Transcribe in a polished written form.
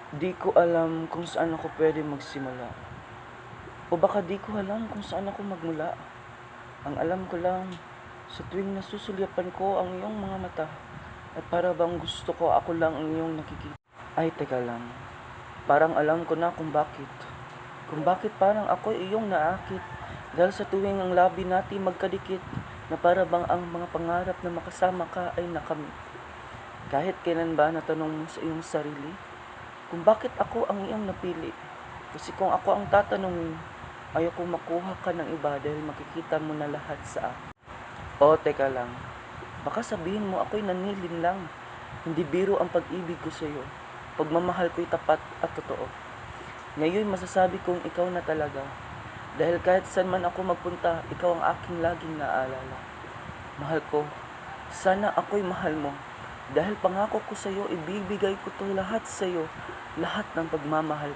Di ko alam kung saan ako pwede magsimula. O baka di ko alam kung saan ako magmula. Ang alam ko lang, sa tuwing nasusulyapan ko ang iyong mga mata, at para bang gusto ko ako lang ang iyong nakikita. Ay, teka lang. Parang alam ko na kung bakit. Kung bakit parang ako iyong naakit. Dahil sa tuwing ang labi natin magkadikit, na para bang ang mga pangarap na makasama ka ay nakamit. Kahit kailan ba natanong mo sa iyong sarili, kung bakit ako ang iyong napili. Kasi kung ako ang tatanungin, ayoko makuha ka ng iba dahil makikita mo na lahat sa akin. O, teka lang. Baka sabihin mo ako'y nanilin lang. Hindi biro ang pag-ibig ko sa iyo. Pagmamahal ko'y tapat at totoo. Ngayon masasabi kong ikaw na talaga. Dahil kahit saan man ako magpunta, ikaw ang aking laging naalala. Mahal ko, sana ako'y mahal mo. Dahil pangako ko sa iyo, ibibigay ko to lahat sa iyo. Lahat ng pagmamahal.